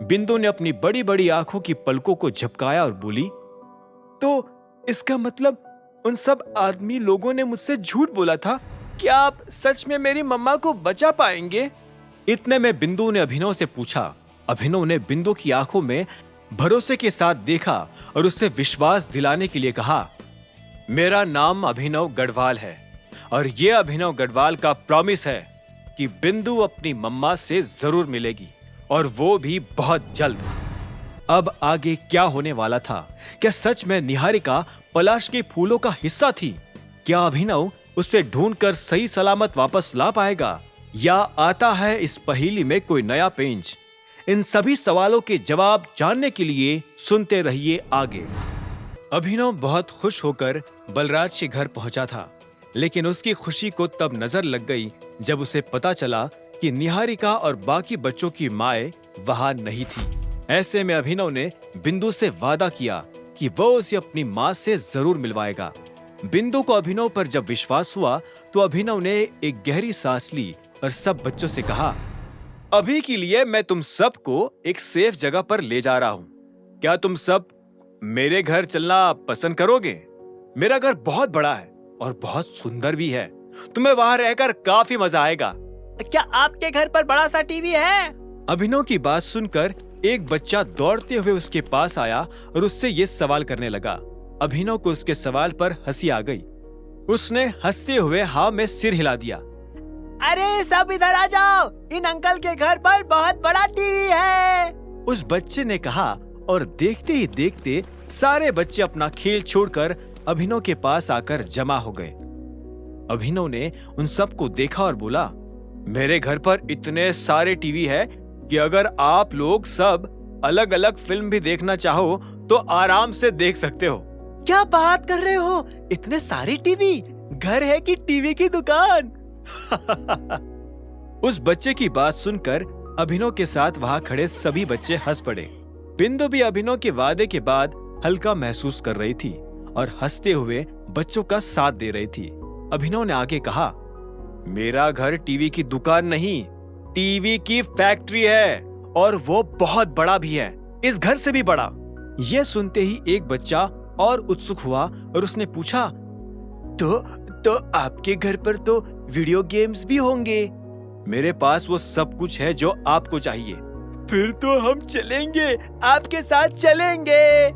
बिंदु ने अपनी बड़ी बड़ी आंखों की पलकों को झपकाया और बोली, तो इसका मतलब उन सब आदमी लोगों ने मुझसे झूठ बोला था। क्या आप सच में मेरी मम्मा को बचा पाएंगे? इतने में बिंदु ने अभिनव से पूछा। अभिनव ने बिंदु की आंखों में भरोसे के साथ देखा और उससे विश्वास दिलाने के लिए कहा, मेरा नाम अभिनव गढ़वाल है और ये अभिनव गढ़वाल का प्रॉमिस है कि बिंदु अपनी मम्मा से जरूर मिलेगी और वो भी बहुत जल्द। अब आगे क्या होने वाला था? क्या सच में निहारिका पलाश के फूलों का हिस्सा थी? क्या अभिनव उसे ढूंढकर सही सलामत वापस ला पाएगा या आता है इस पहेली में कोई नया पेंच? इन सभी सवालों के जवाब जानने के लिए सुनते रहिए आगे। अभिनव बहुत खुश होकर बलराज के घर पहुंचा था, लेकिन उसकी खुशी को तब नजर लग गई जब उसे पता चला कि निहारिका और बाकी बच्चों की माएं वहां नहीं थी। ऐसे में अभिनव ने बिंदु से वादा किया कि वो उसे अपनी मां से जरूर मिलवाएगा। बिंदु को अभिनव पर जब विश्वास हुआ तो अभिनव ने एक गहरी सांस ली और सब बच्चों से कहा, अभी के लिए मैं तुम सबको एक सेफ जगह पर ले जा रहा हूँ। क्या तुम सब मेरे घर चलना पसंद करोगे? मेरा घर बहुत बड़ा है और बहुत सुंदर भी है। तुम्हें वहां रहकर काफी मजा आएगा। क्या आपके घर पर बड़ा सा टीवी है? अभिनव की बात सुनकर एक बच्चा दौड़ते हुए उसके पास आया और उससे ये सवाल करने लगा। अभिनव को उसके सवाल पर हंसी आ गई। उसने हंसते हुए हाँ में सिर हिला दिया। अरे सब इधर आ जाओ, इन अंकल के घर पर बहुत बड़ा टीवी है, उस बच्चे ने कहा। और देखते ही देखते सारे बच्चे अपना खेल छोड़कर अभिनव के पास आकर जमा हो गए। अभिनव ने उन सबको देखा और बोला, मेरे घर पर इतने सारे टीवी है कि अगर आप लोग सब अलग अलग फिल्म भी देखना चाहो तो आराम से देख सकते हो। क्या बात कर रहे हो? इतने सारे टीवी? घर है कि टीवी की दुकान? उस बच्चे की बात सुनकर अभिनव के साथ वहां खड़े सभी बच्चे हंस पड़े। बिंदु भी अभिनव के वादे के बाद हल्का महसूस कर रही थी और हंसते हुए बच्चों का साथ दे रही थी। अभिनव ने आगे कहा, मेरा घर टीवी की दुकान नहीं, टीवी की फैक्ट्री है और वो बहुत बड़ा भी है, इस घर से भी बड़ा। यह सुनते ही एक बच्चा और उत्सुक हुआ और उसने पूछा, तो आपके घर पर तो वीडियो गेम्स भी होंगे? मेरे पास वो सब कुछ है जो आपको चाहिए। फिर तो हम चलेंगे, आपके साथ चलेंगे।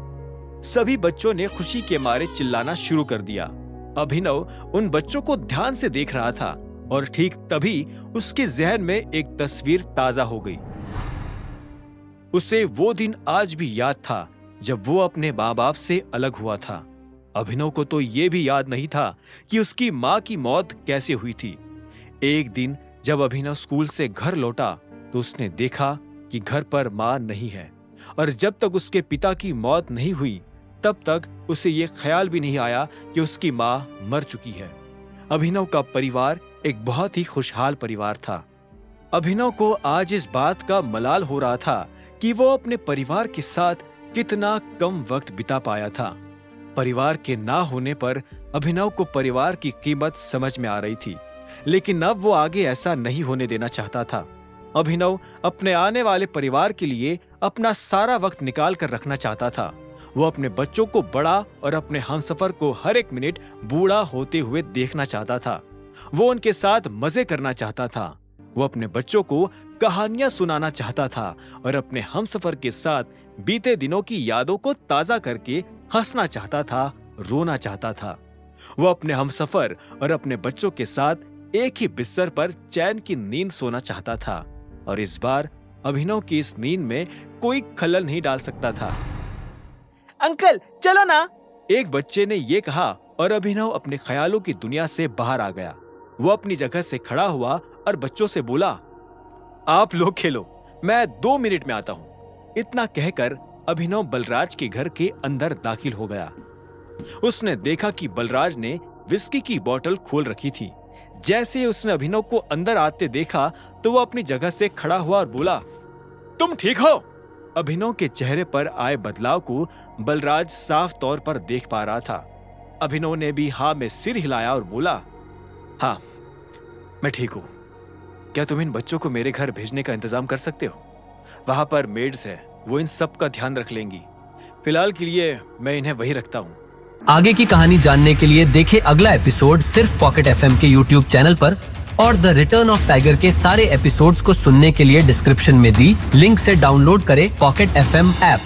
सभी बच्चों ने खुशी के मारे चिल्लाना शुरू कर दिया। अभिनव उन बच्चों को ध्यान से देख रहा था और ठीक तभी उसके जहन में एक तस्वीर ताजा हो गई। उसे वो दिन आज भी याद था जब वो अपने माँ बाप से अलग हुआ था। अभिनव को तो ये भी याद नहीं था कि उसकी माँ की मौत कैसे हुई थी। एक दिन जब अभिनव स्कूल से घर लौटा तो उसने देखा कि घर पर माँ नहीं है और जब तक उसके पिता की मौत नहीं हुई तब तक उसे ये ख्याल भी नहीं आया कि उसकी माँ मर चुकी है। अभिनव का परिवार एक बहुत ही खुशहाल परिवार था। अभिनव को आज इस बात का मलाल हो रहा था कि वो अपने परिवार के साथ कितना कम वक्त बिता पाया था। परिवार के ना होने पर अभिनव को परिवार की कीमत समझ में आ रही थी, लेकिन अब वो आगे ऐसा नहीं होने देना चाहता था। अभिनव अपने आने वाले परिवार के लिए अपना सारा वक्त निकाल कर रखना चाहता था। वो अपने बच्चों को बड़ा और अपने हमसफर को हर एक मिनट बूढ़ा होते हुए देखना चाहता था। वो उनके साथ मजे करना चाहता था। वो अपने बच्चों को कहानियां सुनाना चाहता था और अपने हमसफर के साथ बीते दिनों की यादों को ताजा करके हंसना चाहता था, रोना चाहता था। वो अपने हमसफर और अपने बच्चों के साथ एक ही बिस्तर पर चैन की नींद सोना चाहता था और इस बार अभिनव की इस नींद में कोई खलल नहीं डाल सकता था। अंकल चलो ना, एक बच्चे ने ये कहा और अभिनव अपने ख्यालों की दुनिया से बाहर आ गया। वो अपनी जगह से खड़ा हुआ और बच्चों से बोला, आप लोग खेलो, मैं 2 मिनट में आता हूँ। इतना कहकर अभिनव बलराज के घर के अंदर दाखिल हो गया। उसने देखा कि बलराज ने विस्की की बोतल खोल रखी थी। जैसे ही उसने अभिनव को अंदर आते देखा तो वो अपनी जगह से खड़ा हुआ और बोला, तुम ठीक हो? अभिनव के चेहरे पर आए बदलाव को बलराज साफ तौर पर देख पा रहा था। अभिनव ने भी हाँ में सिर हिलाया और बोला, हाँ मैं ठीक हूँ। क्या तुम इन बच्चों को मेरे घर भेजने का इंतजाम कर सकते हो? वहां पर मेड्स है, वो इन सब का ध्यान रख लेंगी। फिलहाल के लिए मैं इन्हें वही रखता हूँ। आगे की कहानी जानने के लिए देखें अगला एपिसोड सिर्फ पॉकेट एफएम के यूट्यूब चैनल पर, और द रिटर्न ऑफ टाइगर के सारे एपिसोड्स को सुनने के लिए डिस्क्रिप्शन में दी लिंक से डाउनलोड करें पॉकेट एफएम ऐप।